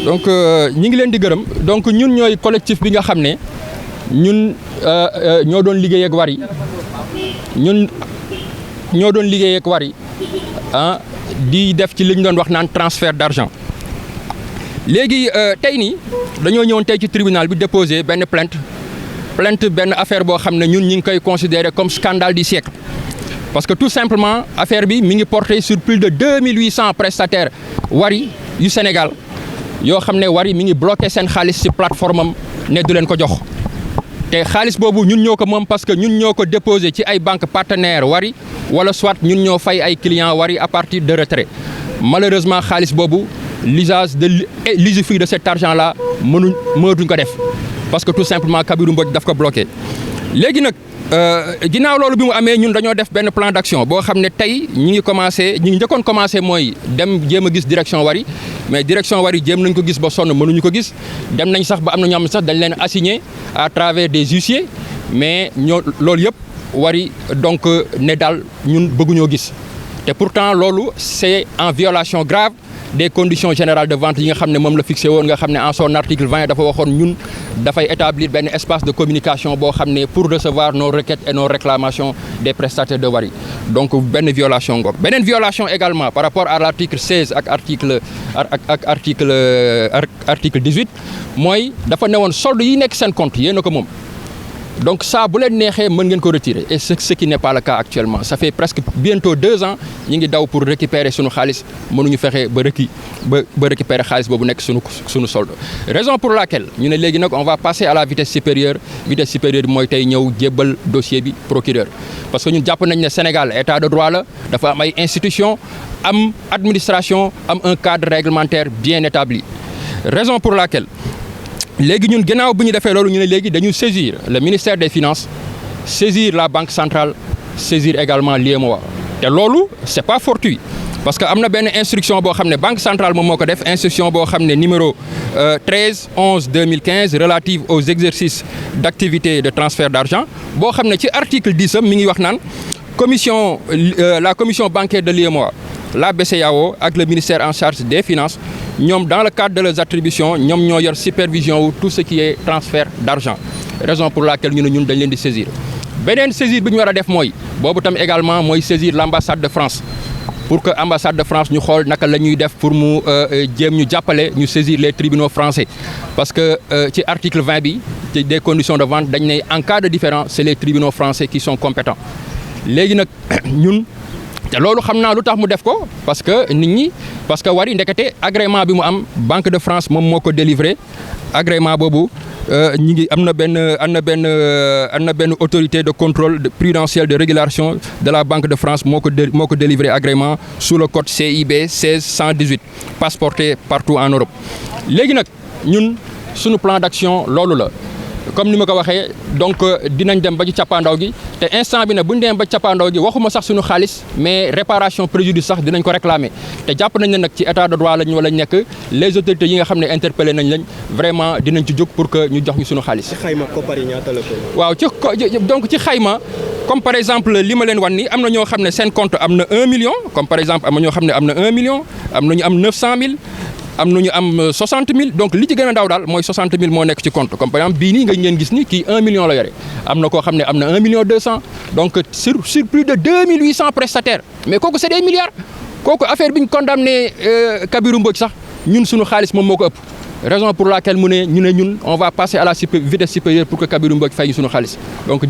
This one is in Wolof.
donc ñi ngi leen di gërëm donc ñun ñooy collectif bi nga xam ne ñun ñoo doon liggéey ak Wari ñun ñoo doon liggéey ak Wari di def ci li ñu doon wax naan transfert d'argent léegi tey nii dañoo ñëwoon tey ci tribunal bi déposer benn plainte benn affaire boo xam ne ñun ñi ngi koy considérer comme scandale du siècle parce que tout simplement affaire bi mi ngi porté sur plus de 2800 prestataires Wari yu Sénégal yoo xam ne Wari mi ngi bloqué seen xaalis ci plateforme am ne du leen ko jox te xaalis boobu ñun ñoo ko moom parce que ñun ñoo ko déposé ci ay banques partenaires Wari wala soit ñun ñoo fay ay clients Wari à partir de retrait malheureusement xaalis boobu l'usufruit de cet argent là mënatuñ ko def parce que tout simplement Kabirou Mbodj daf ko bloqué léegi nag ginnaaw loolu bi mu amee ñun dañoo def benn plan d'action boo xam ne tey ñi ngi njëkkoon commencé mooy dem jéem a gis direction Wari mais direction Wari jéem nañ ko gis ba sonn mënuñu ko gis dem nañ sax ba am na ñoo xam ne sax dañ leen assigné à travers des huissiers mais loolu yëpp Wari donc ne daal ñun bëgguñoo gis te pourtant loolu c'est en violation grave des conditions générales de vente yi nga xam ne moom la fixé woon nga xam ne en son article 20 dafa waxoon ñun dafay établir benn espace de communication boo xam ne pour recevoir nos requêtes et nos réclamations des prestataires de Wari donc benn violation ngoog beneen violation également par rapport à l'article 16 ak article 18 mooy dafa newoon solde yi nekk seen compte yéen a ko moom donc ça bu leen neexee mën ngeen ko retirer et ce qui n'est pas le cas actuellement ça fait presque bientôt 2 ans ñi ngi daw pour récupérer sunu xaalis mënuñu fexe ba récupérer xaalis boobu nekk sunu solde raison pour laquelle ñu ne léegi nag on va passer à la vitesse supérieure bi mooy tey ñëw jébbal dossier bi procureur parce que ñun jàpp nañ ne Sénégal état de droit la dafa am ay institutions am administration am un cadre réglementaire bien établi raison pour laquelle léegi ñun ginnaaw bu ñu defee loolu ñu ne léegi dañu saisir le ministère des finances saisir la banque centrale saisir également l'UEMOA te loolu c'est pas fortuit parce que am na benn instruction boo xam ne banque centrale moom moo ko def instruction boo xam ne numéro 13/11/2015 relative aux exercices d'activité de transfert d'argent boo xam ne ci article 10 am mi ngi wax naan la commission bancaire de l'UEMOA la BCEAO ak le ministère en charge des finances ñoom dans le cadre de leurs attributions ñoom ñoo yor supervision wu tout ce qui est transfert d'argent raison pour laquelle ñu ne ñun dañ leen di saisir beneen saisir bi ñu war a def mooy boobu tam également mooy saisir l'ambassade de France pour que ambassade de France ñu xool naka la ñuy def pour mu jéem ñu jàppale ñu saisir les tribunaux français parce que ci article 20 bi ci des conditions de vente dañ ne en cas de différend c'est les tribunaux français qui sont compétents léegi nag ñun te loolu xam naa lu tax mu def ko parce que Wari ndekete agrément bi mu am Banque de France moom moo ko délivré agrément boobu ñi ngi am na benn autorité de contrôle prudentiel de régulation de la Banque de France moo ko délivré agrément sous le code CIB 16118 passeporté partout en Europe léegi nag ñun suñu plan d'action loolu la comme ni ma ko waxee donc dinañ dem ba ci cappaandaw gi te instant bi nag bu ñu demee ba cappaandaw gi waxuma sax suñu xaalis mais réparation préjudice sax dinañ ko réclamer te jàpp nañ ne nag ci état de droit lañ wala nekk les autorités yi nga xam ne interpellé nañ lañ vraiment dinañ ci jóg pour que ñu jox ñu suñu xaalis. ci xayma koppar yi ñaata la ko. waaw donc ci xayma comme par exemple li ma leen wan ni am na ñoo xam ne seen compte am na 1 million comme par exemple am na ñoo xam ne am na 1 million am na ñu am 900 000. am na ñu am 60 000 donc li ci gën a ndaw daal mooy 60 000 moo nekk ci compte comme par exemple bii nii nga ngeen gis ni kii 1 million la yore am na koo xam ne am na 1 million 200 donc sur plus de 2800 prestataires mais kooku c'est des milliards kooku affaire bi ñu condamné Kabirou Mbodj sax ñun suñu xaalis moom moo ko ëpp raison pour laquelle mu ne ñun on va passer à la vitesse supérieure pour que Kabirou Mbodj fay ñu suñu xaalis donc